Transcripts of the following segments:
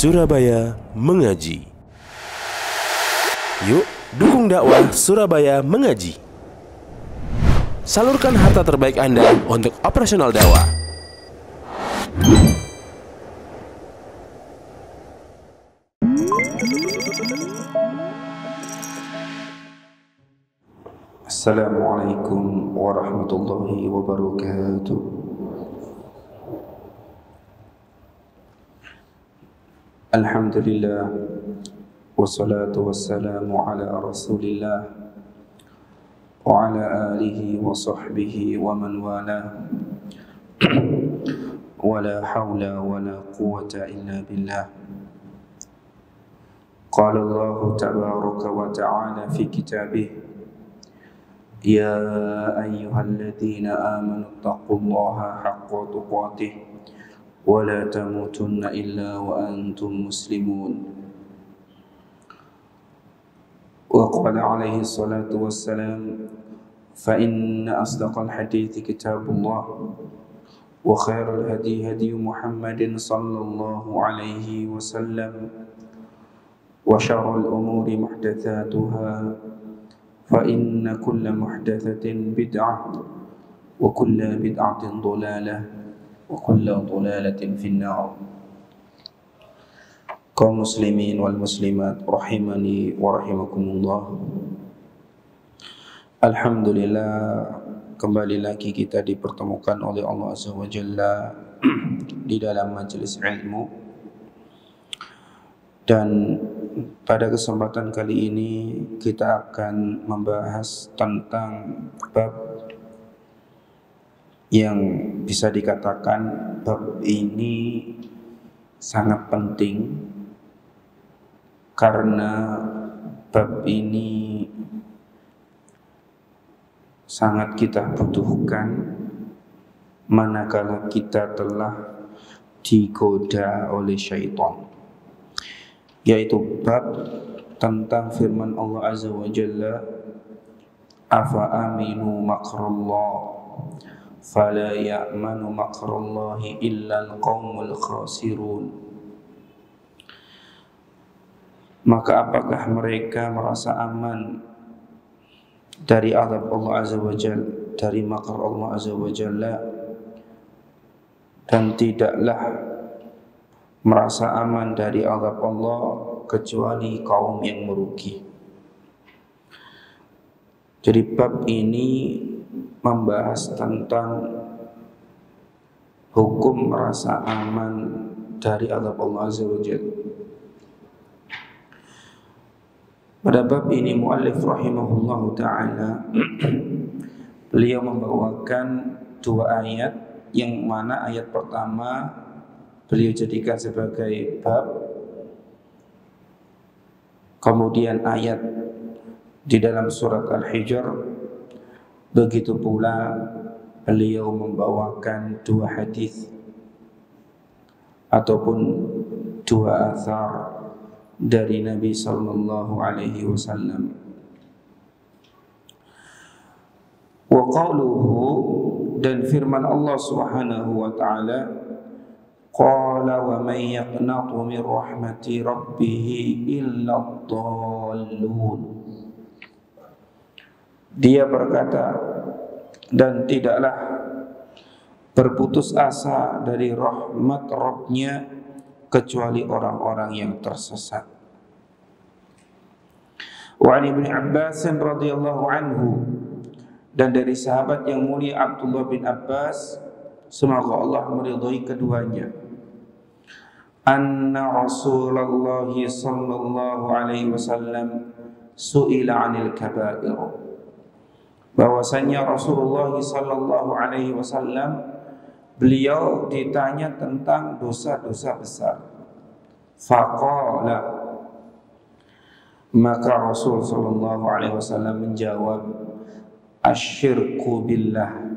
Surabaya Mengaji. Yuk, dukung dakwah Surabaya Mengaji. Salurkan harta terbaik Anda untuk operasional dakwah. Assalamualaikum warahmatullahi wabarakatuh. Alhamdulillah, wassalatu wassalamu ala rasulillah wa ala alihi wa sahbihi wa man wala. Wala hawla wala quwwata illa billah. Qala Allah tabaraka wa ta'ala fi kitabih: Ya ayyuhalladzina amanu taqullaha haqqa tuqatih wa la tamutunna illa wa antum muslimun. Wa qala alaihi salatu wassalam: Fa inna asdaqal hadithi kitabullah wa khairal hadi hadi Muhammadin sallallahu alaihi wasallam wa syarrul umuri muhdatsatuha fa inna kulla muhdatsatin bid'ah wa kulla bid'atin dhalalah wa kulla dhalalatin finnar. Kaum muslimin wal muslimat rahimani wa rahimakumullah. Alhamdulillah, kembali lagi kita dipertemukan oleh Allah Azza wa Jalla di dalam majelis ilmu. Dan pada kesempatan kali ini kita akan membahas tentang bab yang bisa dikatakan bab ini sangat penting, karena bab ini sangat kita butuhkan manakala kita telah digoda oleh syaitan, yaitu bab tentang firman Allah Azza wa Jalla: Afa aminu makrallah fala ya'manu makrallahi illa al-qaumul khasirun. Maka apakah mereka merasa aman dari azab Allah Azza wa Jalla, dari makar Allah Azza wa Jalla, dan tidaklah merasa aman dari azab Allah kecuali kaum yang merugi. Jadi bab ini membahas tentang hukum merasa aman dari azab Allah Azza wa Jalla. Pada bab ini muallif rahimahullahu ta'ala beliau membawakan dua ayat, yang mana ayat pertama beliau jadikan sebagai bab, kemudian ayat di dalam surat Al-Hijr. Begitu pula beliau membawakan dua hadis ataupun dua athar dari Nabi sallallahu alaihi wasallam. Wa qauluhu, dan firman Allah Subhanahu wa taala: Qala wa man yaqnatu min rahmati rabbih illa ad-dallun. Dia berkata, dan tidaklah berputus asa dari rahmat Rabb-Nya kecuali orang-orang yang tersesat. Wa an Ibnu Abbas radhiyallahu anhu, dan dari sahabat yang mulia Abdullah bin Abbas, semoga Allah meridhai keduanya, anna Rasulullah sallallahu alaihi wasallam su'ila 'anil kaba'ir, bahwasanya Rasulullah sallallahu alaihi wasallam beliau ditanya tentang dosa-dosa besar. Faqala, maka Rasul sallallahu alaihi wasallam menjawab: Asyirku billah.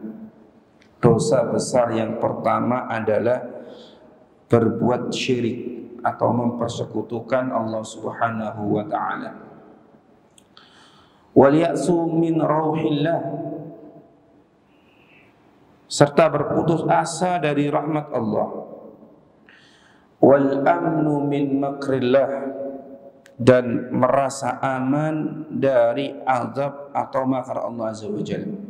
Dosa besar yang pertama adalah berbuat syirik atau mempersekutukan Allah Subhanahu wa ta'ala. Wal ya'su min rauhillah, serta berputus asa dari rahmat Allah. wal amnu min makrillah, dan merasa aman dari azab atau makar Allah Azza wa Jalla.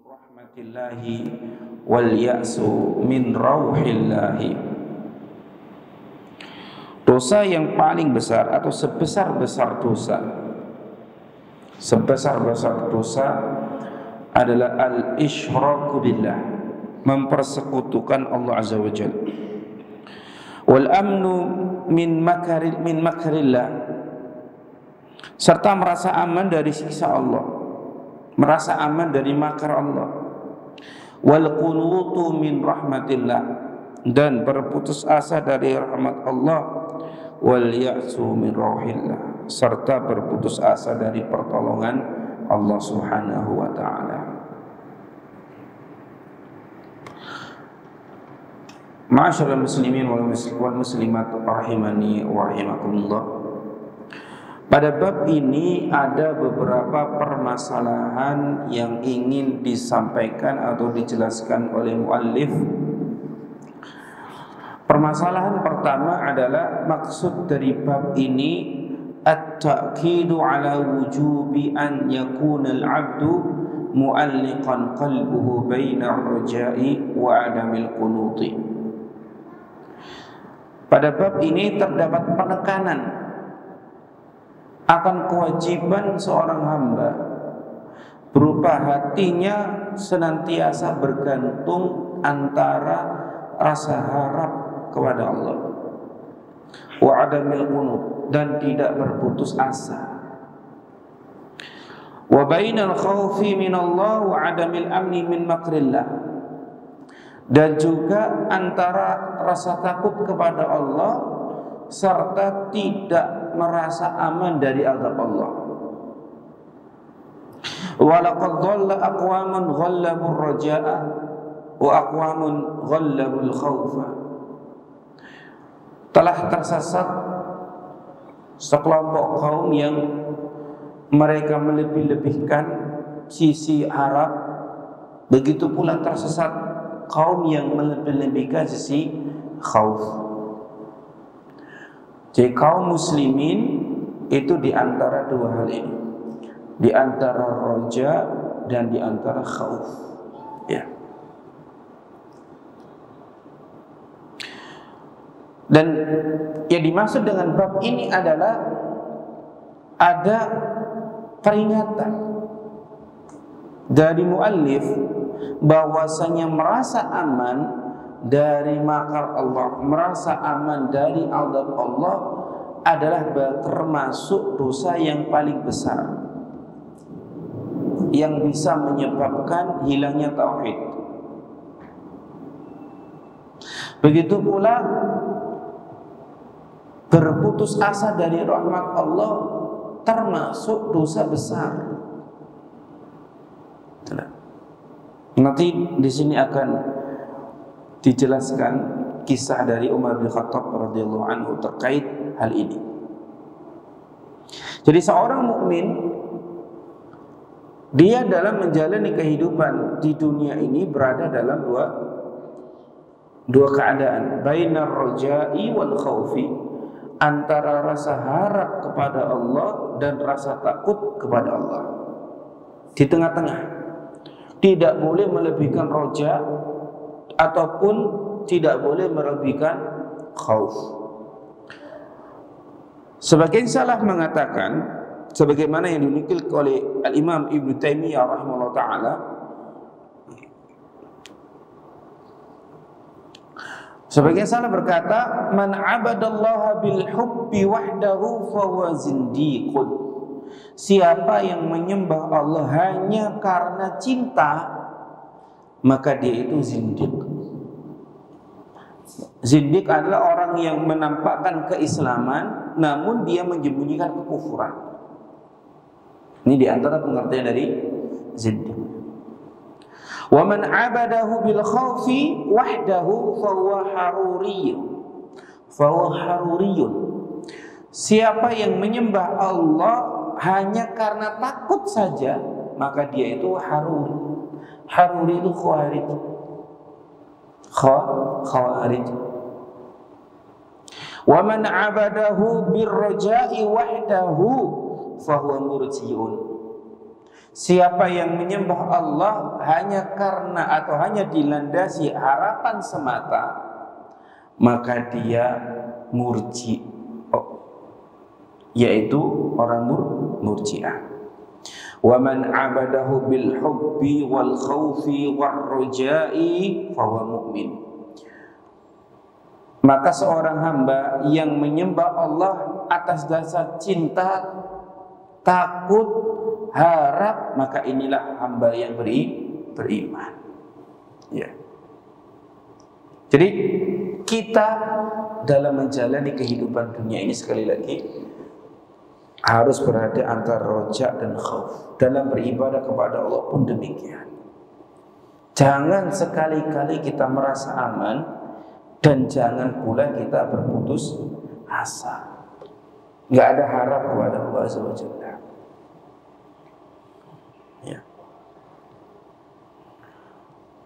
Rahmatillahi wal ya'su min rauhillahi. Dosa yang paling besar atau sebesar-besar dosa adalah al-isyraku billah, mempersekutukan Allah Azza wa Jalla. Wal amnu min makrillah, serta merasa aman dari siksa Allah, merasa aman dari makar Allah. Wal qunutu min rahmatillah, dan berputus asa dari rahmat Allah. Wal ya'su min rauhillah, serta berputus asa dari pertolongan Allah Subhanahu wa ta'ala. Ma'asyiral muslimin wal muslimat rahimani wa rahimakumullah. Pada bab ini ada beberapa permasalahan yang ingin disampaikan atau dijelaskan oleh muallif. Permasalahan pertama adalah maksud dari bab ini at-ta'kidu ala wujubi an yakuna al-'abdu mu'alliqan qalbuhu baina ar-raja'i wa 'adamil qunuti. Pada bab ini terdapat penekanan akan kewajiban seorang hamba berupa hatinya senantiasa bergantung antara rasa harap kepada Allah wa adamil qunut, dan tidak berputus asa, wa bainal khaufi min Allah wa adamil amni min makrillah, dan juga antara rasa takut kepada Allah serta tidak merasa aman dari azab Allah. Wa laqad dhalla aqwamun ghallabur raja'a wa aqwamun ghallabul khaufa. Telah tersesat sekelompok kaum yang mereka melebih-lebihkan sisi harap, begitu pula tersesat kaum yang melebih-lebihkan sisi khauf. Jadi kaum muslimin itu di antara dua hal ini, di antara roja dan di antara khauf. Ya. Dan yang dimaksud dengan bab ini adalah ada peringatan dari muallif bahwasanya merasa aman dari makar Allah, merasa aman dari azab Allah adalah termasuk dosa yang paling besar yang bisa menyebabkan hilangnya tauhid. Begitu pula berputus asa dari rahmat Allah termasuk dosa besar. Nanti di sini akan dijelaskan kisah dari Umar bin Khattab radhiyallahu anhu terkait hal ini. Jadi seorang mukmin, dia dalam menjalani kehidupan di dunia ini berada dalam dua keadaan, bainar raja'i wal khaufi, antara rasa harap kepada Allah dan rasa takut kepada Allah. Di tengah-tengah, tidak boleh melebihkan roja ataupun tidak boleh melebihkan khauf. Sebagian salaf mengatakan, sebagaimana yang dinukil oleh Al-Imam Ibn Taimiyah rahimahullah ta'ala, sebagian salaf berkata, man abadallaha bil hubbi wahdahu fahuwa zindiqun. Siapa yang menyembah Allah hanya karena cinta, maka dia itu zindiq. Zindiq adalah orang yang menampakkan keislaman namun dia menyembunyikan kekufuran. Ini diantara pengertian dari zindiq. Wa man 'abadahu bil khawfi wahdahu fahuwa haruriyun. Siapa yang menyembah Allah hanya karena takut saja, maka dia itu haruri. Haruri itu khawarij. Khawarij. Wa man 'abadahu birraja'i wahdahu fahuwa murji'un. Siapa yang menyembah Allah hanya karena atau hanya dilandasi harapan semata, maka dia murji, yaitu orang murji'ah. Wa man 'abadahu bil hubbi wal khaufi war raja'i fahuwa mu'min. Maka seorang hamba yang menyembah Allah atas dasar cinta, takut, harap, maka inilah hamba yang beriman. Ya. Jadi kita dalam menjalani kehidupan dunia ini, sekali lagi, harus berada antara roja dan khauf. Dalam beribadah kepada Allah pun demikian. Jangan sekali-kali kita merasa aman, dan jangan pula kita berputus asa. Nggak ada harap kepada Allah Azza wa Jalla. Ya.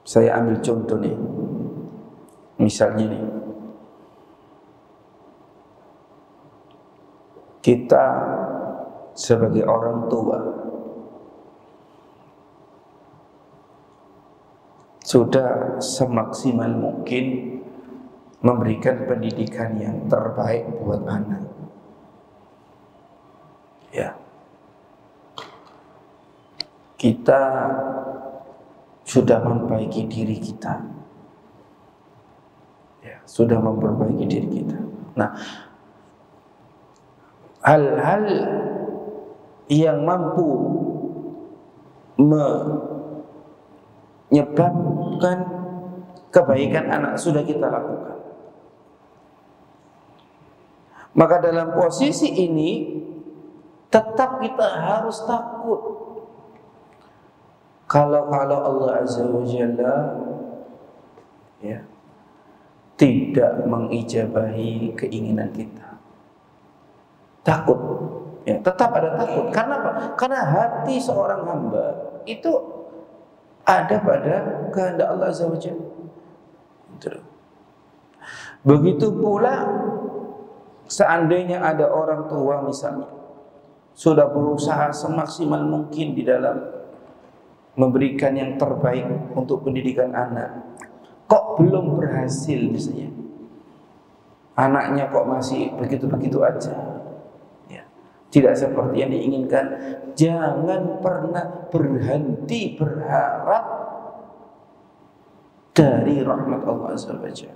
Saya ambil contoh nih. Misalnya nih, kita sebagai orang tua sudah semaksimal mungkin memberikan pendidikan yang terbaik buat anak. Ya. Kita sudah memperbaiki diri kita. Ya, sudah memperbaiki diri kita. Nah, hal-hal yang mampu menyebabkan kebaikan anak sudah kita lakukan. Maka dalam posisi ini tetap kita harus takut kalau Allah Azza wa Jalla ya, tidak mengijabahi keinginan kita. Takut, ya, tetap ada takut. Karena apa? Karena hati seorang hamba itu ada pada kehendak Allah Azza wa Jalla. Begitu pula seandainya ada orang tua misalnya sudah berusaha semaksimal mungkin di dalam memberikan yang terbaik untuk pendidikan anak, kok belum berhasil misalnya, anaknya kok masih begitu-begitu aja, ya, tidak seperti yang diinginkan, jangan pernah berhenti berharap dari rahmat Allah Azza wa Jalla.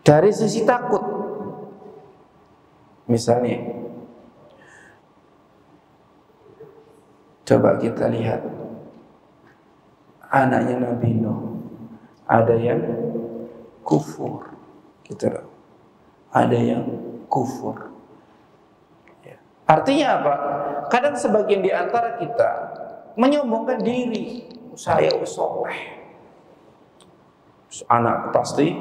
Dari sisi takut, misalnya, coba kita lihat anaknya Nabi Nuh, ada yang kufur, gitu loh. Ada yang kufur. Ya. Artinya apa? Kadang sebagian di antara kita menyombongkan diri, saya soleh, anak pasti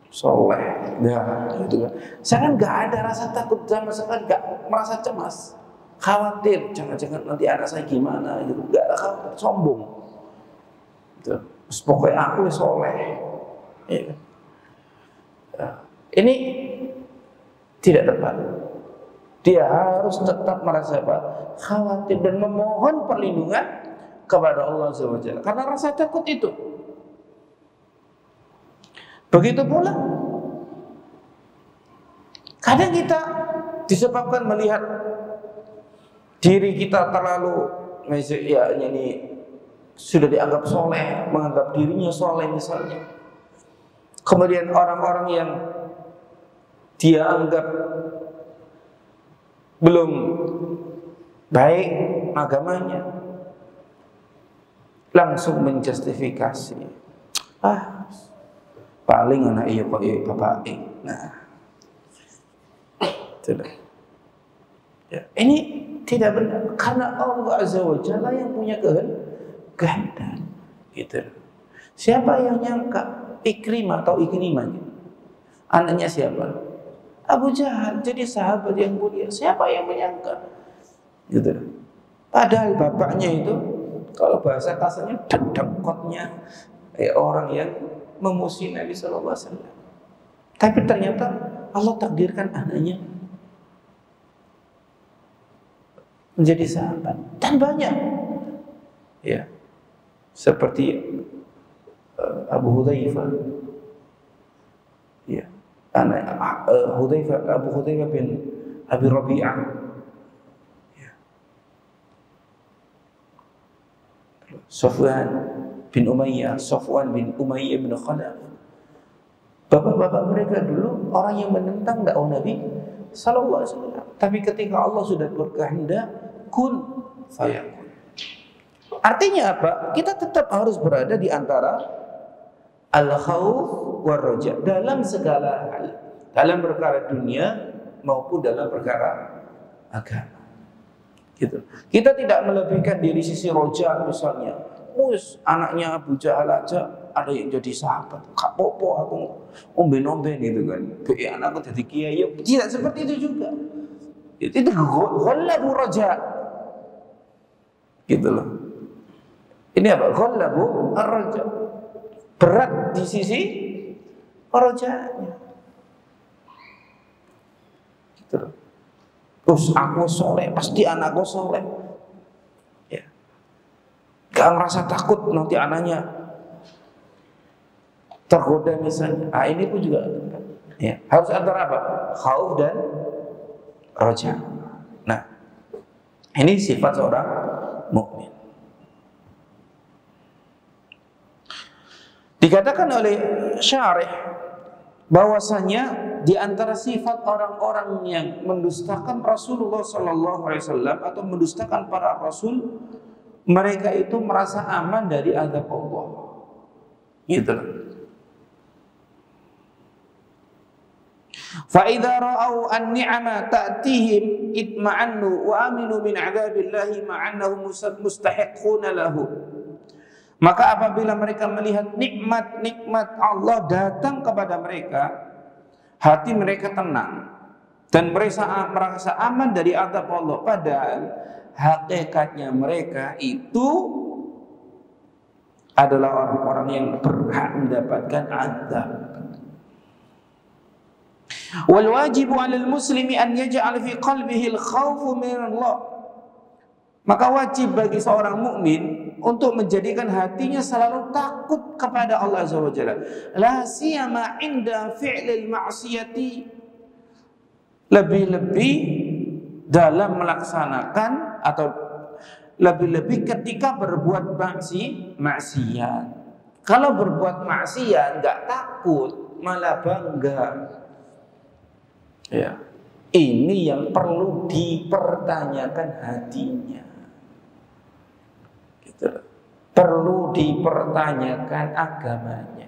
soleh, ya, gitu kan. Saya kan nggak ada rasa takut sama sekali, nggak merasa cemas, khawatir, jangan-jangan nanti anak saya gimana, gitu. Nggak ada khawatir, sombong. Gitu. Terus pokoknya aku soleh. Ya. Nah, ini tidak tepat. Dia harus tetap merasa apa? Khawatir dan memohon perlindungan kepada Allah Subhanahu wa Ta'ala. Karena rasa takut itu. Begitu pula kadang kita disebabkan melihat diri kita terlalu, ya ini sudah dianggap soleh, menganggap dirinya soleh misalnya. Kemudian orang-orang yang dia anggap belum baik agamanya langsung menjustifikasi, paling anak iya kok iya bapak. Nah, Ya, ini tidak benar karena Allah Azza wa Jalla yang punya kehendak. Gitu. Siapa yang nyangka Ikrimah atau Ikrimah? Anaknya siapa? Abu Jahal jadi sahabat yang mulia. Siapa yang menyangka? Gitu. Padahal bapaknya itu kalau bahasa kasarnya dedengkotnya orang yang memusuhi Nabi sallallahu alaihi wasallam. Tapi ternyata Allah takdirkan anaknya menjadi sahabat dan banyak. Ya. Seperti Abu Hudzaifah. Ya. Anak Abu Hudzaifah bin Abi Rabi'ah. Ya. Sofwan bin Umayyah bin Khalaf. Bapak-bapak mereka dulu orang yang menentang dakwah Nabi sallallahu alaihi wasallam. Tapi ketika Allah sudah berkehendak, kun fayakun. Artinya apa? Kita tetap harus berada di antara al-khauf war raja dalam segala hal, dalam perkara dunia maupun dalam perkara agama. Gitu. Kita tidak melebihkan diri sisi roja misalnya. Anaknya Abu Jahal aja ada yang jadi sahabat. Kak popo aku omben-omben gitu kan. Be anakku jadi kiai. Tidak seperti itu juga. Itu ghallabu raja. Gitu loh. Ini apa? Ghallabu ar-raja. Berat di sisi rojanya. Gitu loh. Terus aku soleh, pasti anakku soleh. Ya. Gak ngerasa takut nanti anaknya tergoda misalnya. Ini pun juga ya, harus antara apa? Khauf dan roja. Nah, ini sifat seorang mukmin. Dikatakan oleh syarih bahwasanya di antara sifat orang-orang yang mendustakan Rasulullah sallallahu alaihi wasallam atau mendustakan para rasul, mereka itu merasa aman dari azab Allah. Gitu. Fa idza ra'au an-ni'ama ta'tihim itma'annu wa aminu min 'adzabillahi ma'annahum mustahiquna lahu. Maka apabila mereka melihat nikmat-nikmat Allah datang kepada mereka, hati mereka tenang dan merasa aman dari azab Allah. Padahal hakikatnya mereka itu adalah orang-orang yang berhak mendapatkan azab. Wal wajibu 'alal muslimi an yaj'al fi qalbihi al-khawf min Allah. Maka wajib bagi seorang mukmin untuk menjadikan hatinya selalu takut kepada Allah Azza wa Jalla. La siyama 'inda fi'lil ma'siyati. Lebih-lebih dalam melaksanakan atau lebih-lebih ketika berbuat maksiat. Kalau berbuat maksiat enggak takut, malah bangga. Ya. Ini yang perlu dipertanyakan hatinya. Gitu. Perlu dipertanyakan agamanya.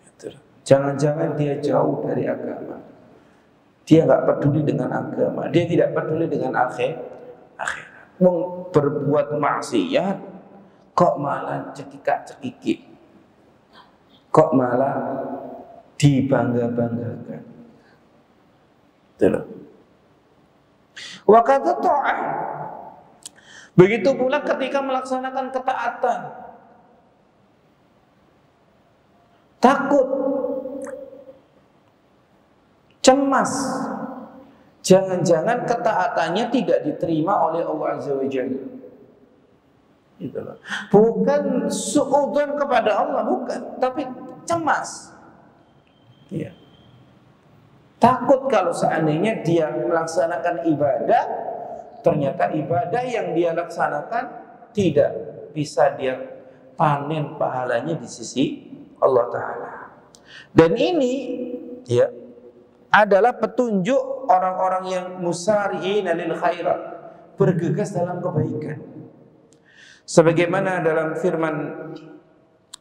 Gitu. Jangan-jangan dia jauh dari agama. Dia nggak peduli dengan agama. Dia tidak peduli dengan akhirat. Berbuat maksiat kok malah cekikak-cekikik. Kok malah dibangga-banggakan. Wa kata ta'ah. Begitu pula ketika melaksanakan ketaatan. Takut, cemas. Jangan-jangan ketaatannya tidak diterima oleh Allah Azza wa Jalla. Itulah. Bukan suudzon kepada Allah, bukan, tapi cemas. Iya. Takut kalau seandainya dia melaksanakan ibadah, ternyata ibadah yang dia laksanakan tidak bisa dia panen pahalanya di sisi Allah Ta'ala. Dan ini ya adalah petunjuk orang-orang yang musari'ina lil khairat, bergegas dalam kebaikan. Sebagaimana dalam firman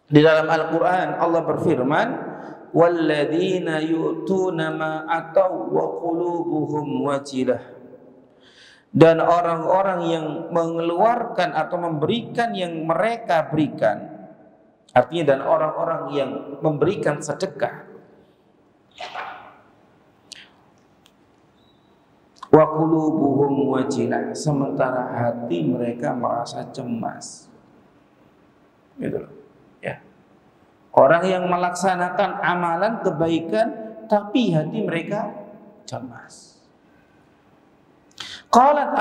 di dalam Al-Quran, Allah berfirman, walladzina yu'tuna ma ataw wa qulubuhum wajilah dan orang-orang yang mengeluarkan atau memberikan yang mereka berikan, artinya dan orang-orang yang memberikan sedekah, wa qulubuhum wajilah, sementara hati mereka merasa cemas. Gitu loh. Ya. Orang yang melaksanakan amalan kebaikan tapi hati mereka cemas. Qalat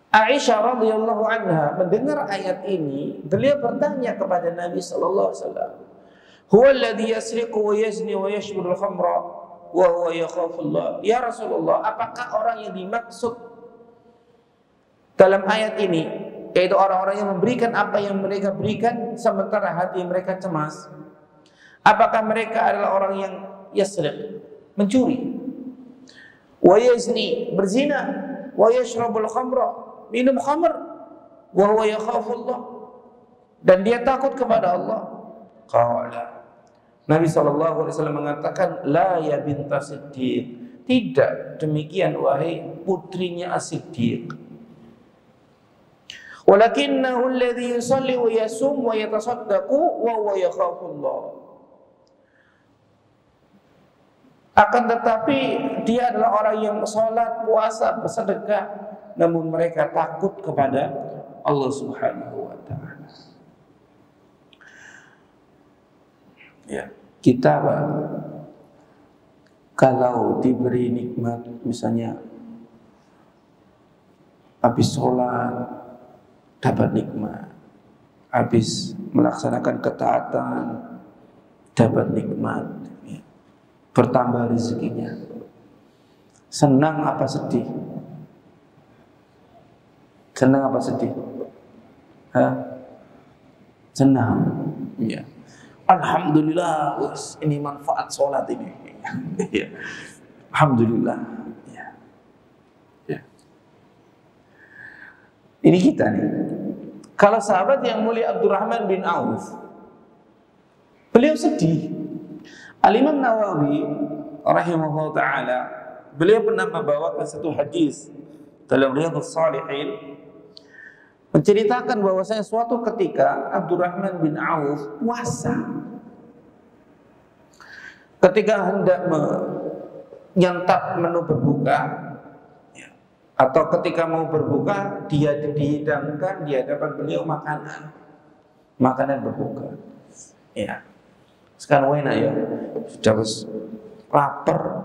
Aisyah radhiyallahu anha mendengar ayat ini, beliau bertanya kepada Nabi sallallahu alaihi wasallam, "Huwa alladhi yasriqu wa yazni wa yashrabu al-khamra wa huwa yakhafu Allah." Ya Rasulullah, apakah orang yang dimaksud dalam ayat ini yaitu orang-orang yang memberikan apa yang mereka berikan sementara hati mereka cemas? Apakah mereka adalah orang yang yasriq, mencuri, wa yazni, berzina, wa yashrabul khamra, minum khamr, wa huwa yakhafu Allah, dan dia takut kepada Allah? Qala, Nabi SAW mengatakan, la ya binta Siddiq, tidak demikian wahai putrinya As-Siddiq. Walakinnahu alladhi yusalli wa yasum wa yatasaddaqu wa huwa yakhafu Allah. Akan tetapi dia adalah orang yang sholat, puasa, bersedekah, namun mereka takut kepada Allah Subhanahu wa ta'ala. Ya, kita kalau diberi nikmat, misalnya habis sholat dapat nikmat, habis melaksanakan ketaatan dapat nikmat, bertambah rezekinya, senang apa sedih? Senang apa sedih? Senang. Ya. Alhamdulillah, ini manfaat sholat ini. Ya. Alhamdulillah. Ya. Ya. Ini kita nih. Kalau sahabat yang mulia Abdurrahman bin Auf, beliau sedih. Al-Imam Nawawi rahimahullah ta'ala, beliau pernah membawakan satu hadis dalam Riyadhus Shalihin, menceritakan bahwasanya suatu ketika Abdurrahman bin Auf puasa. Ketika hendak menyantap menu berbuka, atau ketika mau berbuka, dia dihidangkan di hadapan beliau makanan berbuka. Ya. Sekarang enak ya, sudah wis lapar,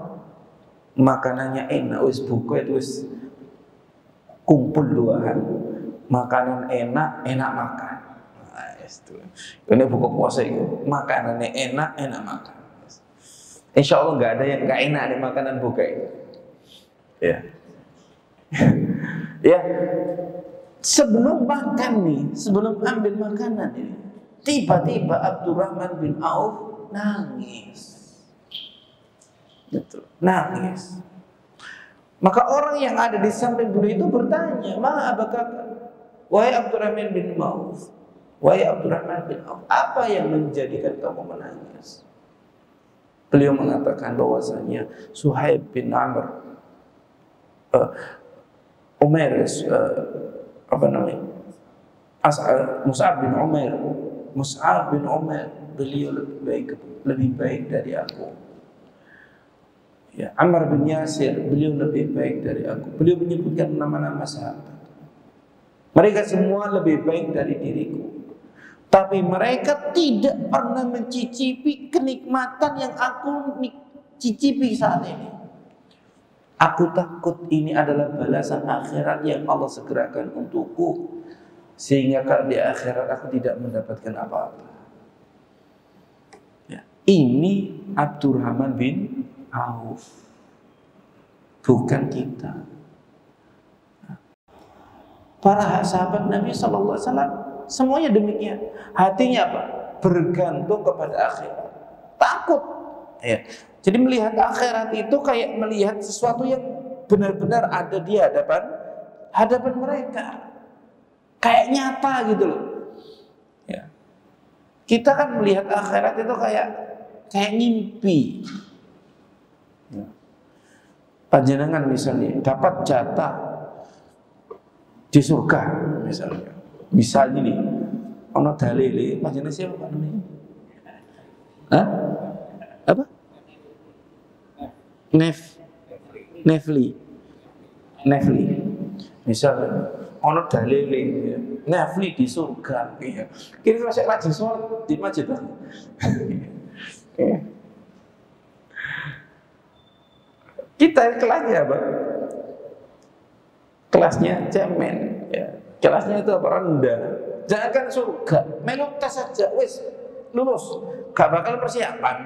makanannya enak, wis buka itu wis kumpul duaan, makanan enak makan. Nah, itu. Ini buka puasa itu, makanannya enak makan. Insya Allah nggak ada yang nggak enak di makanan buka itu. Ya, ya. Sebelum makan nih, sebelum ambil makanan ini, tiba-tiba Abdurrahman bin Auf nangis. Betul, nangis. Maka orang yang ada di samping beliau itu bertanya, "Ma abakaka?" Wahai Abdurrahman bin Auf, wahai Abdurrahman bin Auf, apa yang menjadikan kamu menangis? Beliau mengatakan bahwasanya Suhaib bin Amr, Mus'ab bin Umair, beliau lebih baik dari aku. Ya, Ammar bin Yasir, beliau lebih baik dari aku. Beliau menyebutkan nama-nama sahabat. Mereka semua lebih baik dari diriku. Tapi mereka tidak pernah mencicipi kenikmatan yang aku cicipi saat ini. Aku takut ini adalah balasan akhirat yang Allah segerakan untukku, sehingga di akhirat aku tidak mendapatkan apa-apa. Ya. Ini Abdurrahman bin Auf, bukan kita. Para sahabat Nabi SAW semuanya demikian. Hatinya apa? Bergantung kepada akhirat, takut. Ya. Jadi melihat akhirat itu kayak melihat sesuatu yang benar-benar ada di hadapan mereka, kayak nyata gitu loh. Ya. Kita kan melihat akhirat itu kayak ngimpi. Ya. panjenengan misalnya dapat jatah di surga misalnya. Misal ini ono dalile panjenengan siapa Pak namanya? Hah? Apa? Nefli. Misalnya ono dalile ya. Nefli di surga ya. Kira masih rajin sholat di masjid. Ya. Kita kelasnya apa? Kelasnya cemen ya. Kelasnya itu apa? Rendah. Jangan surga, melu tes saja, wis lulus, gak bakal persiapan.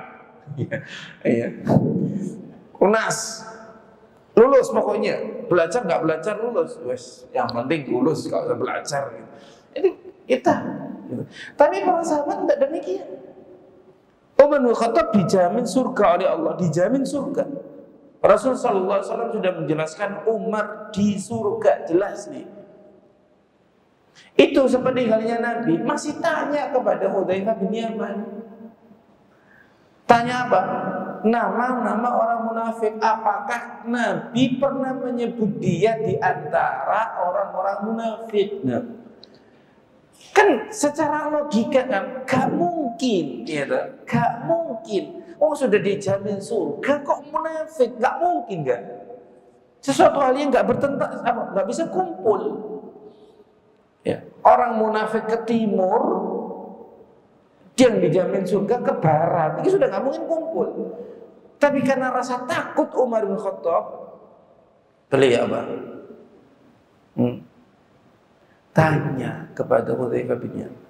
Iya. Unas lulus pokoknya, belajar nggak belajar lulus, wis yang penting lulus kalau belajar. Ini kita. Tapi para sahabat tidak demikian. Umar bin Khattab dijamin surga oleh Allah, dijamin surga. Rasul sallallahu alaihi wasallam sudah menjelaskan Umar di surga, jelas nih. Itu seperti halnya Nabi masih tanya kepada Hudzaifah bin Yaman. Tanya apa? Nama-nama orang munafik. Apakah Nabi pernah menyebut dia di antara orang-orang munafik? Nah, kan secara logika kan gak mungkin, gitu. Gak mungkin. Oh sudah dijamin surga kok munafik? Gak mungkin kan? Sesuatu hal yang gak bertentangan, gak bisa kumpul. Ya. Orang munafik ke timur, dia yang dijamin surga ke barat, ini sudah gak mungkin kumpul. Tapi karena rasa takut Umar bin Khattab, beliau apa? Tanya kepada Hudzaifah bin Yaman,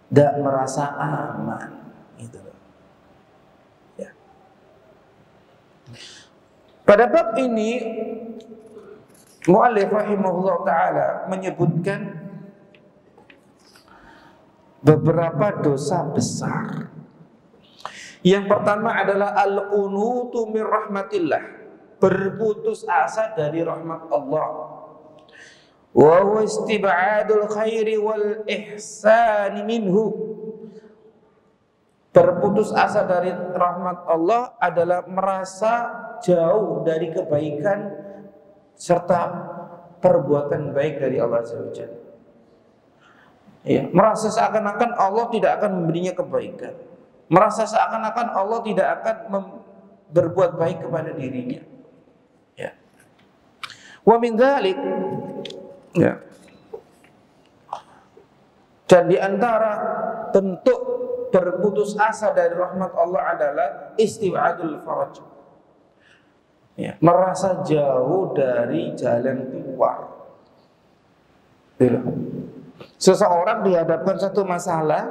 tidak merasa aman, gitu. Ya. Pada bab ini, Mu'allif rahimahullah ta'ala menyebutkan beberapa dosa besar. Yang pertama adalah al-qunutu min rahmatillah, berputus asa dari rahmat Allah. Wa huwa istib'adul khairi wal ihsani minhu. Berputus asa dari rahmat Allah adalah merasa jauh dari kebaikan serta perbuatan baik dari Allah SWT. Ya, merasa seakan-akan Allah tidak akan memberinya kebaikan, merasa seakan-akan Allah tidak akan berbuat baik kepada dirinya. Ya. Wa min dzalik, ya. Dan di antara bentuk berputus asa dari rahmat Allah adalah istib'adul faraj. Ya, merasa jauh dari jalan keluar. Ya. Seseorang dihadapkan satu masalah,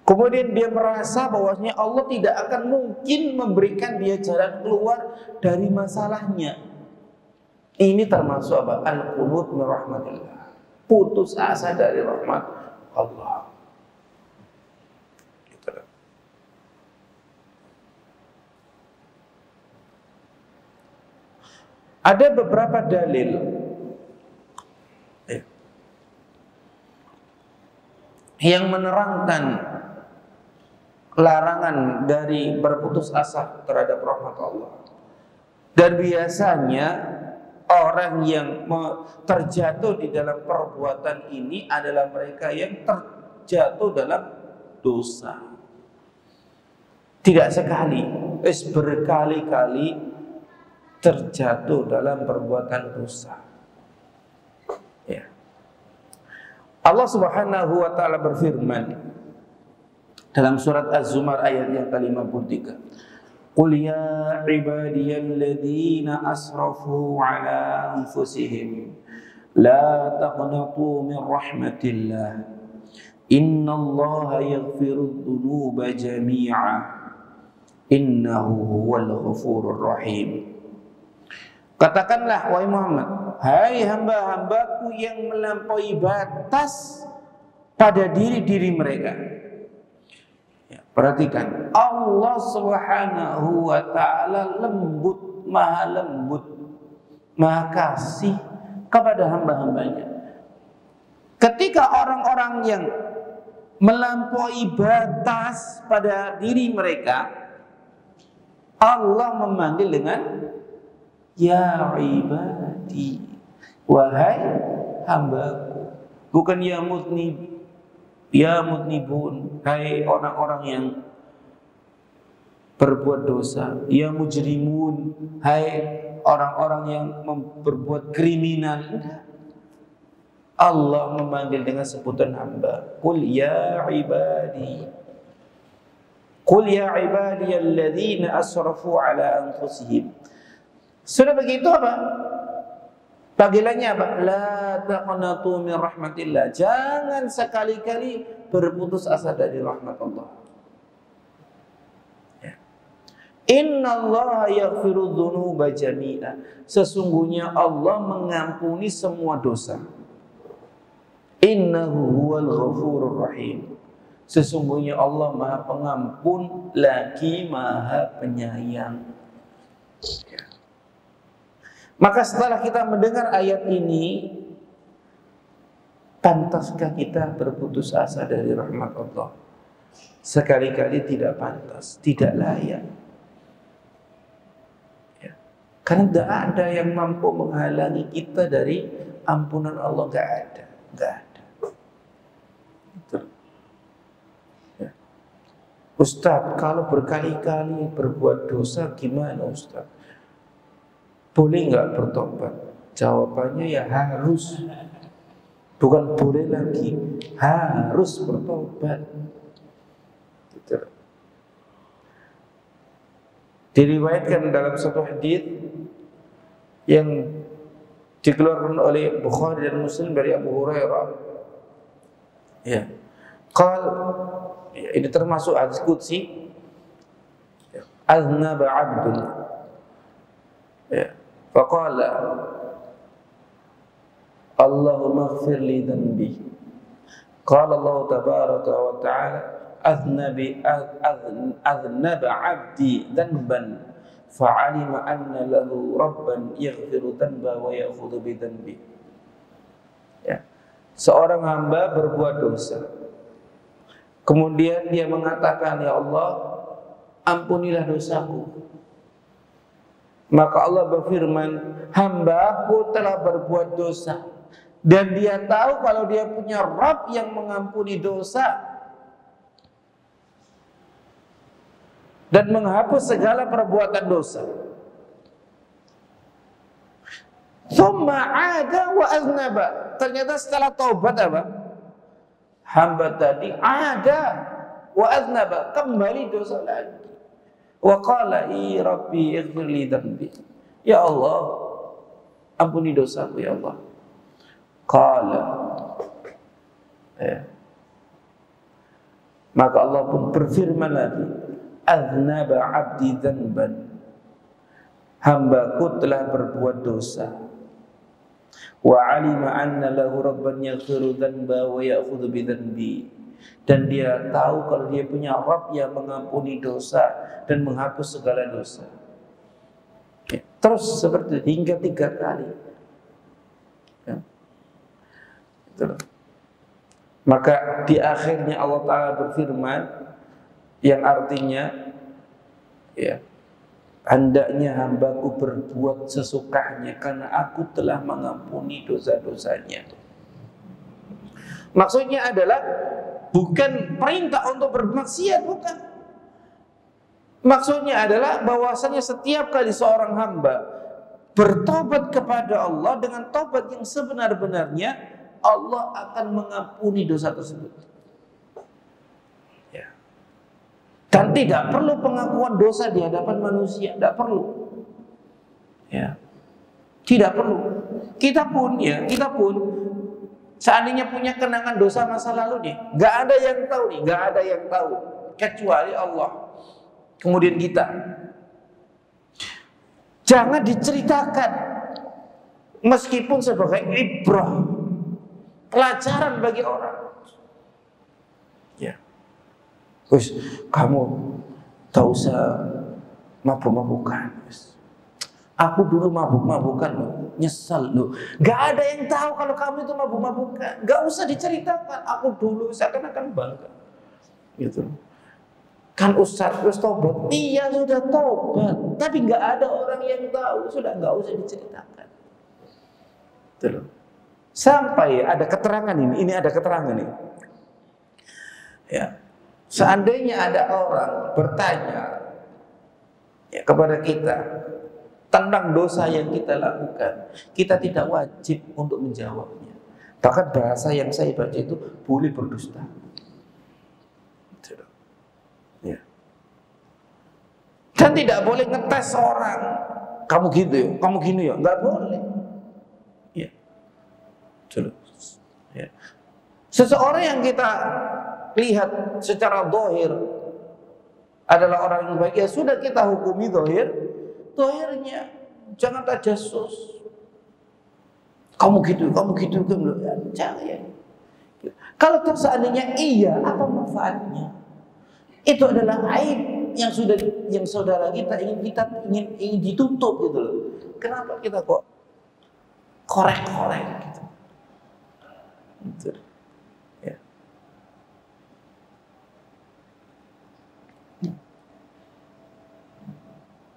kemudian dia merasa bahwasanya Allah tidak akan mungkin memberikan dia jalan keluar dari masalahnya. Ini termasuk apa? Al-qunut min rahmatillah, putus asa dari rahmat Allah. Ada beberapa dalil yang menerangkan larangan dari berputus asa terhadap rahmat Allah. Dan biasanya orang yang terjatuh di dalam perbuatan ini adalah mereka yang terjatuh dalam dosa. Tidak sekali, berkali-kali terjatuh dalam perbuatan dosa. Ya. Allah Subhanahu wa taala berfirman dalam surat Az-Zumar ayat yang ke-53. Qul ya ibadiyalladzina asrafu ala anfusihim la taqnatu min rahmatillah innallaha yaghfirudz dzunuba jami'a innahu huwal ghafurur rahim. Katakanlah wahai Muhammad, hai hamba-hambaku yang melampaui batas pada diri-diri mereka. Ya, perhatikan, Allah Subhanahu wa ta'ala lembut, maha kasih kepada hamba-hambanya. Ketika orang-orang yang melampaui batas pada diri mereka, Allah memanggil dengan ya ibadi, wahai hambaku. Bukan ya mudnib, ya mudnibun, hai orang-orang yang berbuat dosa. Ya mujrimun, hai orang-orang yang berbuat kriminal. Allah memanggil dengan sebutan hamba. Qul ya ibadi, qul ya ibadiyalladzina asrafu ala anfusihim. Sudah begitu apa? Panggilannya apa? La taqnatu min rahmatillah. Jangan sekali-kali berputus asa dari rahmat Allah. Ya. Innallaha yaghfiru dzunuba jami'a. Sesungguhnya Allah mengampuni semua dosa. Innahu huwal ghafurur rahim. Sesungguhnya Allah Maha Pengampun lagi Maha Penyayang. Ya. Maka setelah kita mendengar ayat ini, pantaskah kita berputus asa dari rahmat Allah? Sekali-kali tidak pantas, tidak layak. Ya. Karena tidak ada yang mampu menghalangi kita dari ampunan Allah, nggak ada, nggak ada. Gitu. Ya. Ustadz, kalau berkali-kali berbuat dosa gimana Ustadz? Boleh nggak bertobat? Jawabannya ya harus. Bukan boleh lagi, harus bertobat. Gitu. Diriwayatkan dalam satu hadis yang dikeluarkan oleh Bukhari dan Muslim dari Abu Hurairah. Ya. Ini termasuk hadis qudsi. Aznaba 'abdun. Ya. Faqala Allahumma ighfir li dhanbi. Qala Allah tabaraka wa ta'ala aznaba 'abdi dhanban fa'alima anna lahu rabban yaghfiru dhanba wa ya'khudhu bi dhanbi. Ya. Seorang hamba berbuat dosa. Kemudian dia mengatakan, ya Allah, ampunilah dosaku. Maka Allah berfirman, hamba-Ku telah berbuat dosa. Dan dia tahu kalau dia punya Rabb yang mengampuni dosa dan menghapus segala perbuatan dosa. Thumma 'ada wa aznaba. Ternyata setelah taubat apa? Hamba tadi ada wa aznaba, kembali dosa lagi. Wa qala rabbi ighfir li dhanbi. Ya Allah, ampuni dosaku ya Allah. Qala. Maka Allah pun berfirman lagi, aznaba 'abdi dhanban. Hambaku telah berbuat dosa. Wa 'alima anna lahu rabban yaghfiru dhanba wa ya'khudhu bi dhanbi. Dan dia tahu kalau dia punya Rabb yang mengampuni dosa dan menghapus segala dosa. Ya. Terus seperti itu hingga 3 kali. Ya. Itulah. Maka di akhirnya Allah Ta'ala berfirman yang artinya, ya, hendaknya hambaku berbuat sesukanya karena aku telah mengampuni dosa-dosanya. Maksudnya adalah bukan perintah untuk bermaksiat, bukan. Maksudnya adalah bahwasanya setiap kali seorang hamba bertobat kepada Allah dengan tobat yang sebenar-benarnya, Allah akan mengampuni dosa tersebut. Ya. Dan tidak perlu pengakuan dosa di hadapan manusia, tidak perlu. Ya. Tidak perlu. Kita pun seandainya punya kenangan dosa masa lalu nih, nggak ada yang tahu nih, nggak ada yang tahu kecuali Allah. Kemudian kita, jangan diceritakan, meskipun sebagai ibrah, pelajaran bagi orang. Ya, wis kamu tak usah mabuk-mabukan. Aku dulu mabuk-mabukan loh, nyesal loh. Gak ada yang tahu kalau kamu itu mabuk-mabukan. Gak usah diceritakan. Aku dulu seakan-akan bangga. Gitu. Kan Ustaz terus tobat. Iya sudah tobat, tapi nggak ada orang yang tahu, sudah nggak usah diceritakan. Betul. Sampai ada keterangan ini ada keterangan ini. Ya. Seandainya ada orang bertanya ya, kepada kita tentang dosa yang kita lakukan, kita tidak wajib untuk menjawabnya. Bahkan bahasa yang saya baca itu boleh berdusta. Ya. Dan tidak boleh ngetes orang. Kamu gitu ya, kamu gini ya, nggak boleh. Ya. Ya. Seseorang yang kita lihat secara zahir adalah orang yang baik, ya sudah kita hukumi zahirnya, jangan tajassus. Kamu gitu, jangan ya. Kalau seandainya iya, apa manfaatnya? Itu adalah aib yang saudara kita ingin ditutup gitu loh. Kenapa kita kok korek-korek gitu? Gitu. Ya.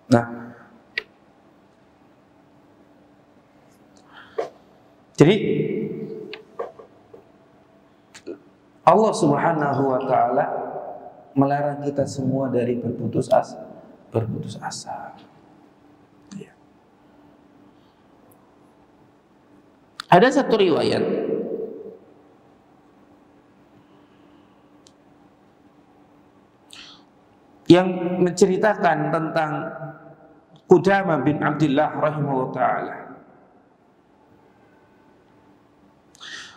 Nah, jadi Allah Subhanahu wa taala melarang kita semua dari berputus asa. Ya. Ada satu riwayat yang menceritakan tentang Qudamah bin Abdullah rahimahullah ta'ala.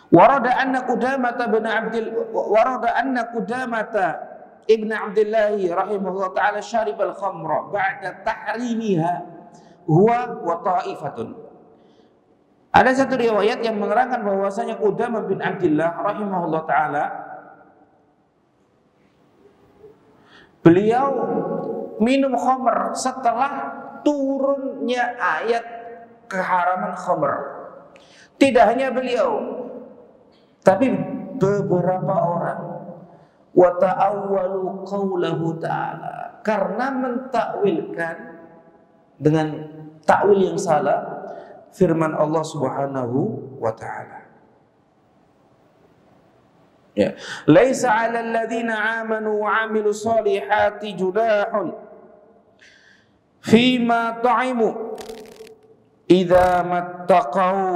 Warada anna Qudamah ibn Abdullah rahimahullah ta'ala syaribal khamra ba'da tahrimiha huwa wa ta'ifatun. Ada satu riwayat yang menerangkan bahwasanya Qudamah bin Abdullah rahimahullah ta'ala beliau minum khamr setelah turunnya ayat keharaman khamr. Tidak hanya beliau, tapi beberapa orang. Wa ta'awwalu qaulahu ta'ala, karena mentakwilkan dengan takwil yang salah firman Allah Subhanahu wa ta'ala. Ya. Laisa 'alal ladzina amanu wa 'amilus solihati junahun fima ta'imu idza mattaqau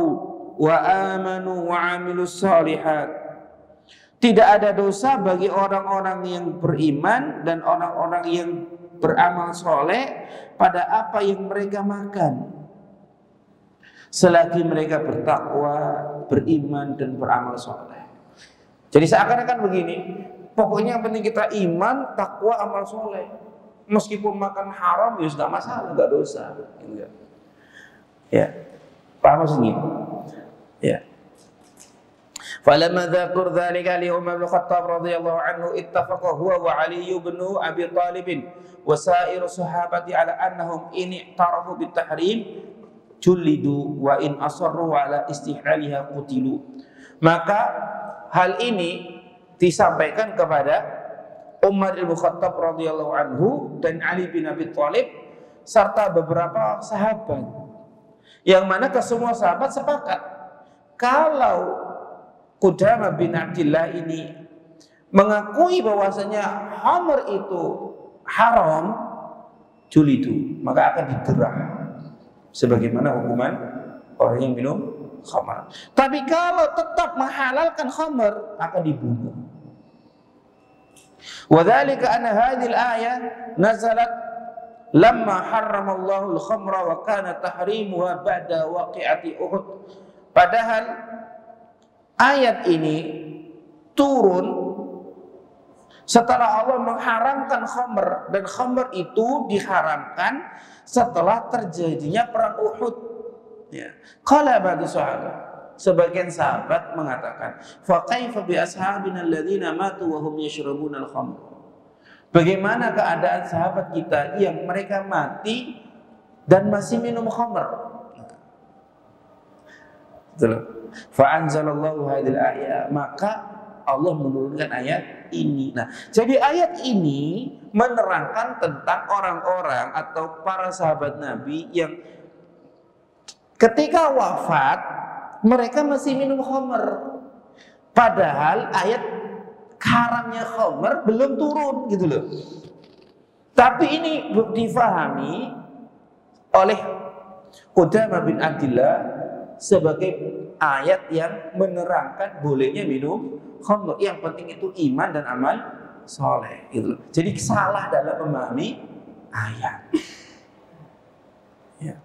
wa amanu wa 'amilus solihat. Tidak ada dosa bagi orang-orang yang beriman dan orang-orang yang beramal soleh pada apa yang mereka makan, selagi mereka bertakwa, beriman dan beramal soleh. Jadi seakan-akan begini, pokoknya yang penting kita iman, takwa, amal soleh. Meskipun makan haram ya sudah masalah, enggak dosa. Enggak. Ya, paham maksudnya? Ya. Falamma dzakar dzalika li Umar bin Khattab radhiyallahu anhu ittafaqa huwa wa Ali bin Abi Thalib wa sa'iru sahabati ala annahum in i'tarafu bit tahrim julidu wa in asarru ala istihlaliha qutilu. Maka hal ini disampaikan kepada Umar bin Khattab radhiyallahu anhu dan Ali bin Abi Thalib serta beberapa sahabat, yang mana kesemua sahabat sepakat kalau Qudamah bin Abdullah ini mengakui bahwasanya khamr itu haram, julidu, maka akan diderah sebagaimana hukuman orang yang minum khamr. Tapi kalau tetap menghalalkan khamr, akan dibunuh. Wa dzalika anna hadhil ayah nazalat lamma harramallahu al-khamra wa kana tahrimuha ba'da waqi'ati Uhud. Padahal ayat ini turun setelah Allah mengharamkan khamr, dan khamr itu diharamkan setelah terjadinya perang Uhud. Ya. Qala ba'du sahabat, sebagian sahabat mengatakan, fa kaifa bi ashabina alladziina matu wa hum yashrabuna al-khamr. Bagaimana keadaan sahabat kita yang mereka mati dan masih minum khamr? Betul. Fa anzalallahu hadhil ayat, maka Allah menurunkan ayat ini. Nah, jadi ayat ini menerangkan tentang orang-orang atau para sahabat Nabi yang ketika wafat mereka masih minum khamr. Padahal ayat haramnya khamr belum turun gitu loh. Tapi ini difahami oleh Qudamah bin Abdillah sebagai ayat yang menerangkan bolehnya minum khamr. Yang penting itu iman dan amal soleh gitu. Jadi salah dalam memahami ayat. Ya.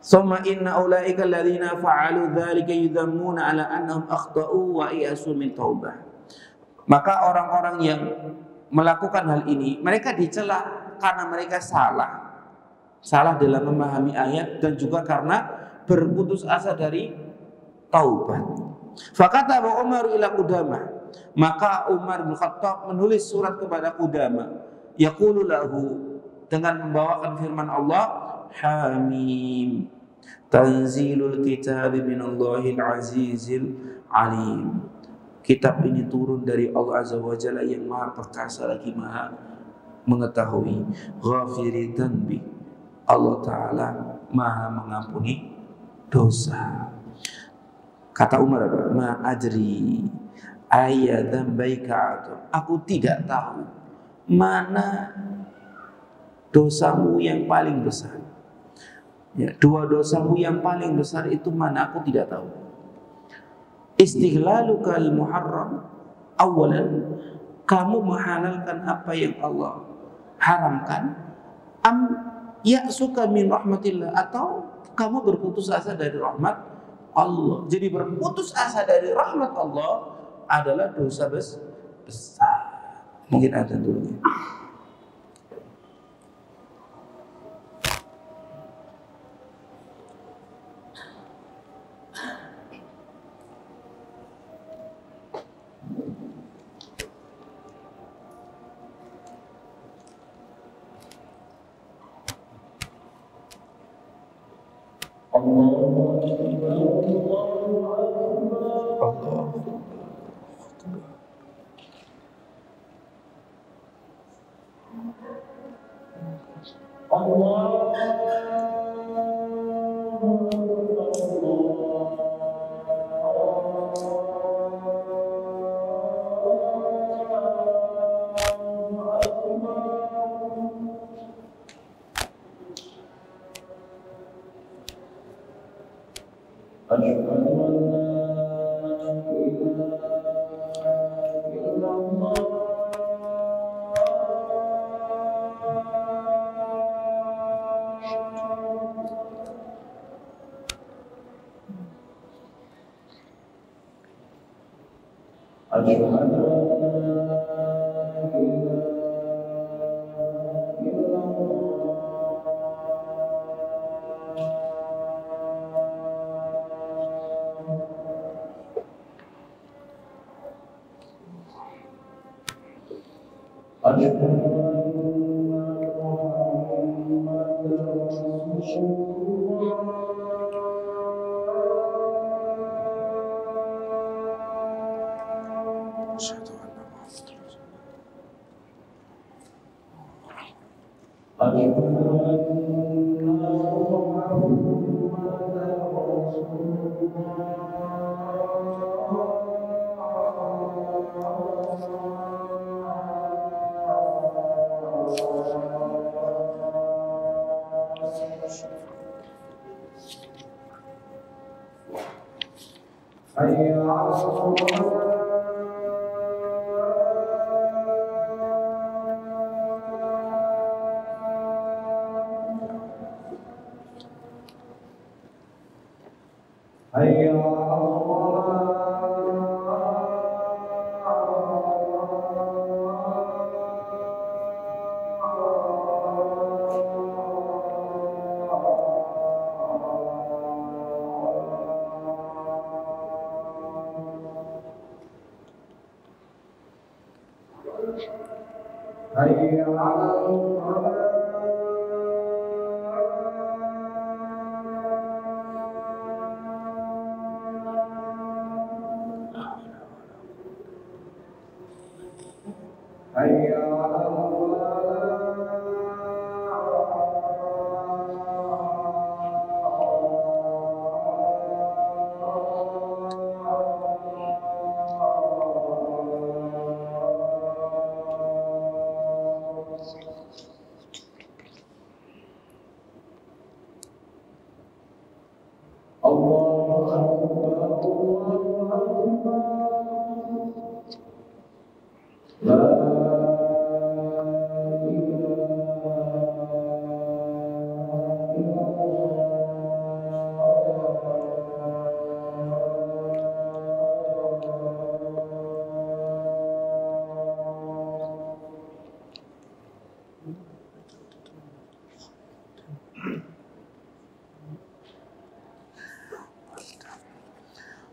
Summa inna ulaika alladziina fa'alu dzalika yudhammuna 'ala annahum akhta'u wa yasu min taubah. Maka orang-orang yang melakukan hal ini mereka dicela karena mereka salah dalam memahami ayat dan juga karena berputus asa dari taubat. Fakata Umar ila Qudamah, maka Umar bin Khattab menulis surat kepada Qudamah, yaqulu lahu, dengan membawakan firman Allah, Hamim, tanzilul kitab minallahil azizil alim. Kitab ini turun dari Allah Azza wa Jalla yang maha perkasa lagi maha mengetahui. Ghafiri dhanbi, Allah Ta'ala maha mengampuni dosa. Kata Umar apa? Ma ajri ayyadhan baika, aku tidak tahu mana dosamu yang paling besar. Ya, dua dosamu yang paling besar itu mana, aku tidak tahu. Istighlaluka al-muharram, awalan, kamu menghalalkan apa yang Allah haramkan, am ya'suka min rahmatillah, atau kamu berputus asa dari rahmat Allah. Jadi berputus asa dari rahmat Allah adalah dosa besar. Mungkin ada dulu.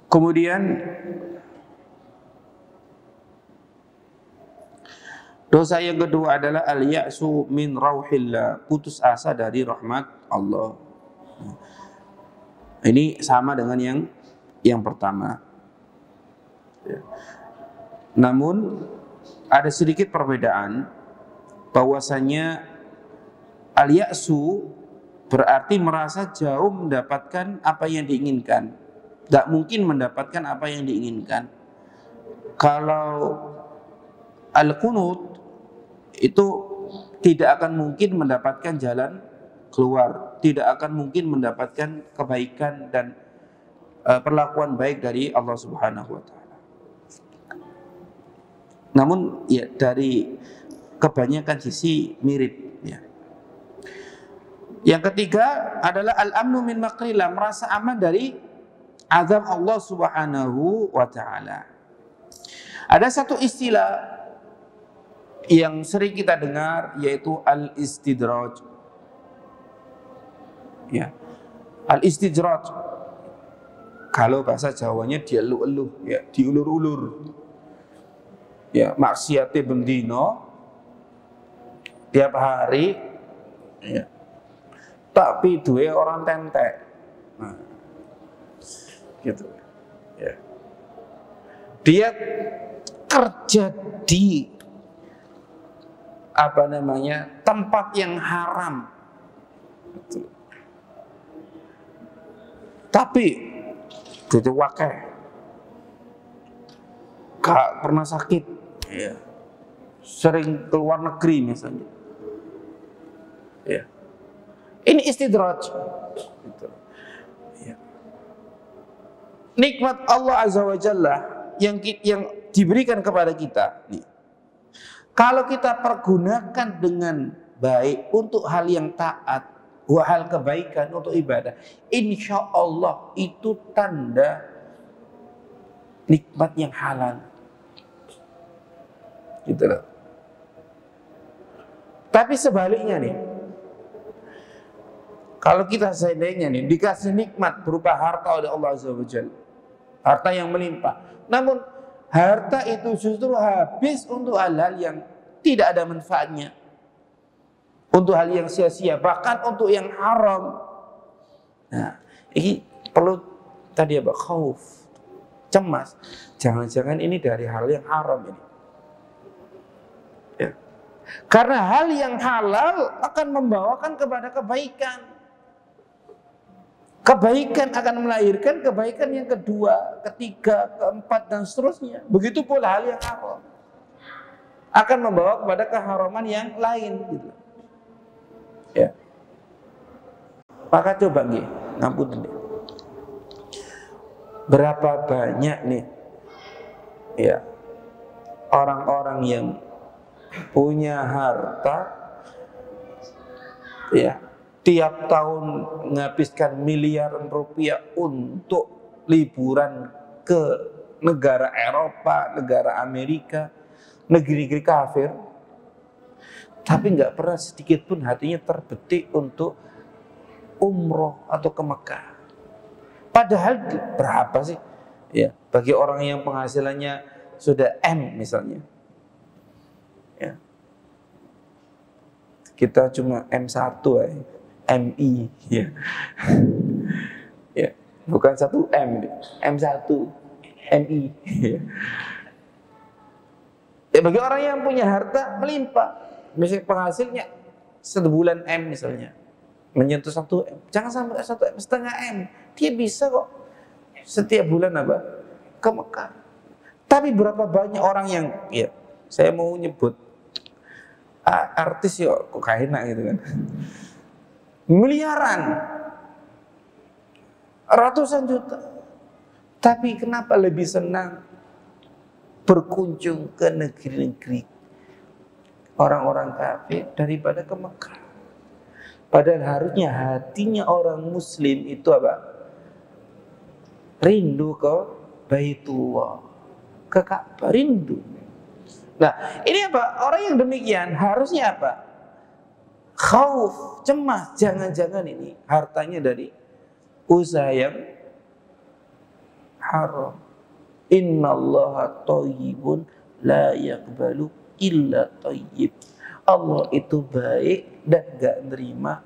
Kemudian dosa yang kedua adalah al-ya'su min rauhillah, putus asa dari rahmat Allah. Ini sama dengan yang pertama. Namun ada sedikit perbedaan, bahwasanya al-ya'su berarti merasa jauh mendapatkan apa yang diinginkan. Gak mungkin mendapatkan apa yang diinginkan. Kalau al-qunut itu tidak akan mungkin mendapatkan jalan keluar, tidak akan mungkin mendapatkan kebaikan dan perlakuan baik dari Allah Subhanahu wa taala. Namun ya dari kebanyakan sisi mirip ya. Yang ketiga adalah al-amnu min makrillah, merasa aman dari azab Allah Subhanahu wa taala. Ada satu istilah yang sering kita dengar, yaitu al-istidraj. Ya. Al-istidraj. Kalau bahasa Jawanya dielu-elu, ya, diulur-ulur. Ya, maksiate bendino tiap hari ya. Tapi duwe orang tentek. Nah, gitu ya. Dia kerja di tempat yang haram, tapi jadi wakil gak pernah sakit ya. Sering keluar negeri misalnya ya. Ini istidraj gitu. Ya. Nikmat Allah Azza wa Jalla yang diberikan kepada kita nih, kalau kita pergunakan dengan baik untuk hal yang taat, hal kebaikan, untuk ibadah, insya Allah itu tanda nikmat yang halal. Gitu loh. Tapi sebaliknya nih, kalau kita seandainya nih dikasih nikmat berupa harta oleh Allah Azza wa Jalla, harta yang melimpah, namun harta itu justru habis untuk hal-hal yang tidak ada manfaatnya, untuk hal yang sia-sia, bahkan untuk yang haram. Nah, ini perlu tadi apa? Khauf, cemas. Jangan-jangan ini dari hal yang haram ini. Ya. Karena hal yang halal akan membawakan kepada kebaikan. Kebaikan akan melahirkan kebaikan yang kedua, ketiga, keempat, dan seterusnya. Begitu pula hal yang haram akan membawa kepada keharaman yang lain gitu. Ya. Maka coba nih, ngampun nih. Berapa banyak nih ya orang-orang yang punya harta ya, tiap tahun menghabiskan miliaran rupiah untuk liburan ke negara Eropa, negara Amerika, negeri-negeri kafir, tapi nggak pernah sedikit pun hatinya terbetik untuk umroh atau ke Mekah. Padahal berapa sih ya bagi orang yang penghasilannya sudah M misalnya ya, kita cuma M1 aja, MI ya. Ya, bukan 1M, M1 MI ya. Ya bagi orang yang punya harta melimpah, misalnya penghasilnya 1 bulan M misalnya, menyentuh 1 M, jangan sampai 1 M, setengah M, dia bisa kok setiap bulan apa? Ke Mekah. Tapi berapa banyak orang yang, ya saya mau nyebut artis ya kok kayak enak gitu kan, miliaran, ratusan juta, tapi kenapa lebih senang berkunjung ke negeri-negeri orang-orang kafir daripada ke Mekah? Padahal harusnya hatinya orang muslim itu apa? Rindu ke Baitullah, ke Ka'bah, rindu. Nah, ini apa? Orang yang demikian harusnya apa? Khauf, cemas, jangan-jangan ini hartanya dari usaha yang haram. Innallaha thayyibun la yaqbalu illa thayyib. Allah itu baik dan gak nerima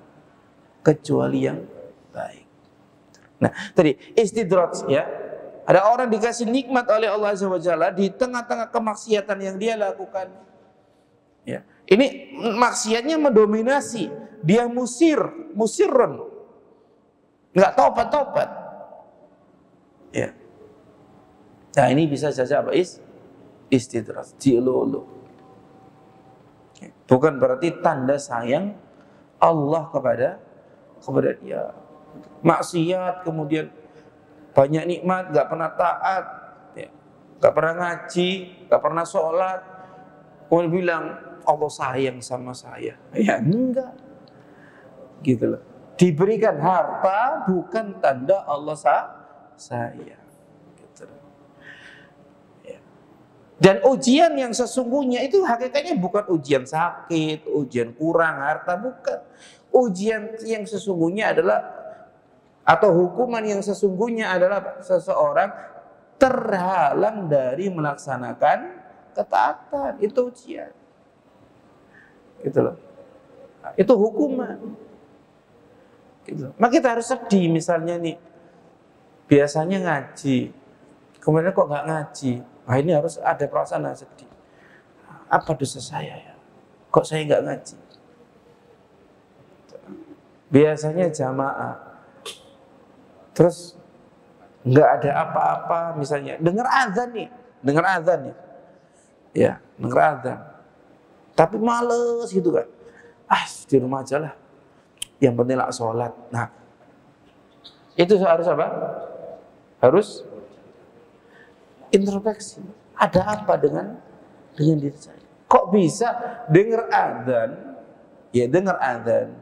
kecuali yang baik. Nah, tadi istidraj ya. Ada orang dikasih nikmat oleh Allah Azza wa Jalla di tengah-tengah kemaksiatan yang dia lakukan. Ya. Ini maksiatnya mendominasi, dia musirun. Enggak tobat. Ya. Nah, ini bisa saja apa? Istidraj, dilulu. Bukan berarti tanda sayang Allah kepada dia. Maksiat, kemudian banyak nikmat, gak pernah taat, ya. Gak pernah ngaji, gak pernah sholat, kemudian bilang Allah sayang sama saya. Ya enggak, gitu loh. Diberikan harta bukan tanda Allah sayang. Dan ujian yang sesungguhnya itu hakikatnya bukan ujian sakit, ujian kurang harta, bukan. Ujian yang sesungguhnya adalah, atau hukuman yang sesungguhnya adalah seseorang terhalang dari melaksanakan ketaatan. Itu ujian. Gitu loh. Itu hukuman. Gitu. Maka kita harus sedih misalnya nih. Biasanya ngaji, kemudian kok nggak ngaji. Nah, ini harus ada perasaan sedih. Apa dosa saya ya? Kok saya nggak ngaji? Biasanya jamaah, terus nggak ada apa-apa, misalnya dengar azan nih, ya dengar azan, tapi males gitu kan? Di rumah aja lah. Yang penting lah sholat. Nah, itu harus apa? Harus introspeksi. Ada apa dengan diri saya? Kok bisa dengar adzan? Ya dengar adzan,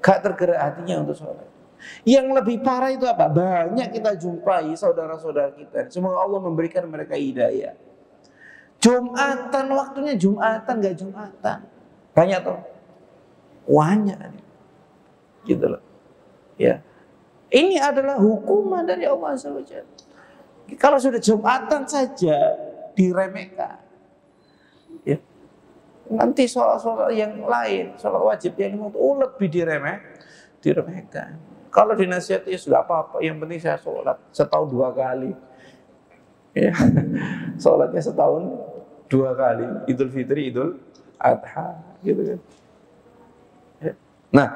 gak tergerak hatinya untuk sholat. Yang lebih parah itu apa? Banyak kita jumpai saudara-saudara kita. Semoga Allah memberikan mereka hidayah. Jumatan, waktunya Jumatan, gak Jumatan. Banyak tuh. Banyak. Gitu loh. Ya. Ini adalah hukuman dari Allah SWT. Kalau sudah Jumatan saja diremehkan, ya, nanti sholat yang lain, sholat wajib yang lebih diremehkan. Kalau dinasihati ya sudah apa-apa, yang penting saya sholat setahun 2 kali, ya. Sholatnya setahun 2 kali, Idul Fitri, Idul Adha, gitu kan. Ya. Nah,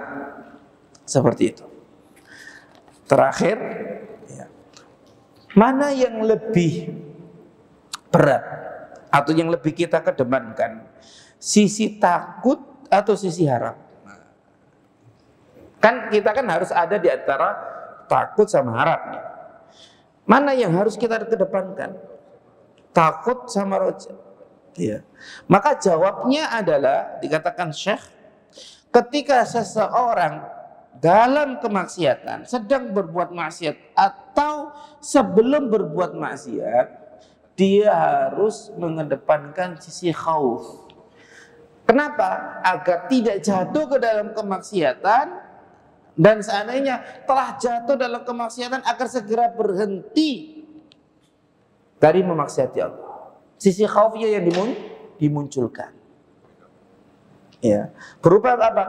seperti itu. Terakhir, ya. Mana yang lebih berat atau yang lebih kita kedepankan? Sisi takut atau sisi harap? Kan kita harus ada di antara takut sama harap. Mana yang harus kita kedepankan? Takut sama roja. Ya. Maka jawabnya adalah, dikatakan Syekh, ketika seseorang dalam kemaksiatan, sedang berbuat maksiat atau sebelum berbuat maksiat, dia harus mengedepankan sisi khauf. Kenapa? Agar tidak jatuh ke dalam kemaksiatan, dan seandainya telah jatuh dalam kemaksiatan agar segera berhenti dari memaksiati Allah. Sisi khaufnya yang dimunculkan. Ya. Berupa apa?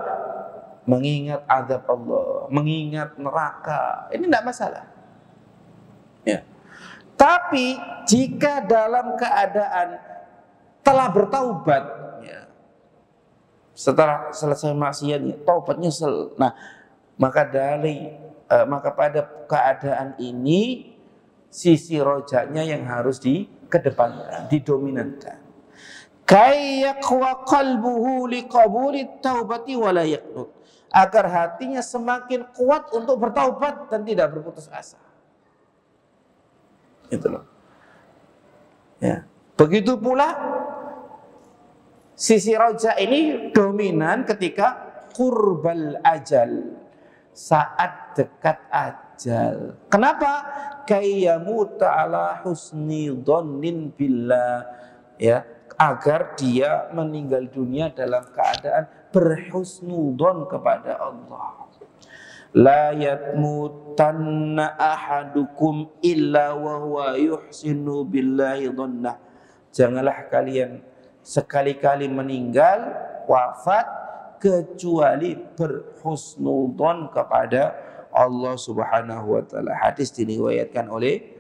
Mengingat azab Allah, mengingat neraka. Ini tidak masalah. Ya. Tapi jika dalam keadaan telah bertaubat, ya, setelah selesai maksiatnya, taubat nyesel. Nah, maka pada keadaan ini sisi rojaknya yang harus dikedepankan, didominankan. Kayyaqwa qalbuhu liqabuli taubati wa la yaqnut. Agar hatinya semakin kuat untuk bertaubat dan tidak berputus asa. Itu loh. Ya. Begitu pula sisi roja ini dominan ketika qurbal ajal, saat dekat ajal. Kenapa? Kayyamuta ala husni dhannin billah, ya, agar dia meninggal dunia dalam keadaan berhusnudzon kepada Allah. La yatmutanna ahadukum illa wa huwa yuhsinu billahi dhanna. Janganlah kalian sekali-kali meninggal, wafat, kecuali berhusnudzon kepada Allah Subhanahu wa taala. Hadis diriwayatkan oleh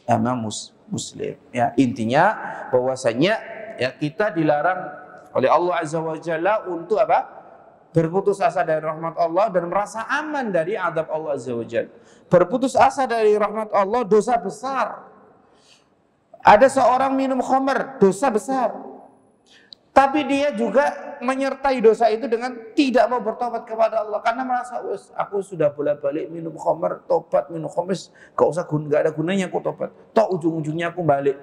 Imam Muslim. Ya, intinya bahwasanya ya kita dilarang oleh Allah Azza wa Jalla untuk apa? Berputus asa dari rahmat Allah dan merasa aman dari azab Allah Azza wa Jalla. Berputus asa dari rahmat Allah dosa besar. Ada seorang minum khamr, dosa besar. Tapi dia juga menyertai dosa itu dengan tidak mau bertobat kepada Allah karena merasa, aku sudah bolak-balik minum khamr, tobat minum khamr, enggak ada gunanya aku tobat. Toh ujung-ujungnya aku balik.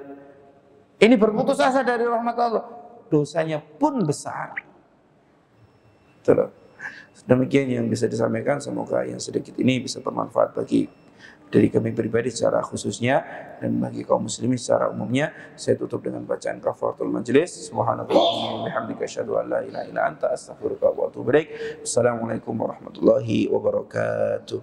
Ini berputus asa dari rahmat Allah. Dosanya pun besar. Demikian yang bisa disampaikan, semoga yang sedikit ini bisa bermanfaat bagi dari kami pribadi secara khususnya dan bagi kaum muslimin secara umumnya. Saya tutup dengan bacaan kafaratul majelis. Subhanallahumma wa bihamdika asyhadu an la ilaha illa anta astaghfiruka wa atubu ilaik. Assalamualaikum warahmatullahi wabarakatuh.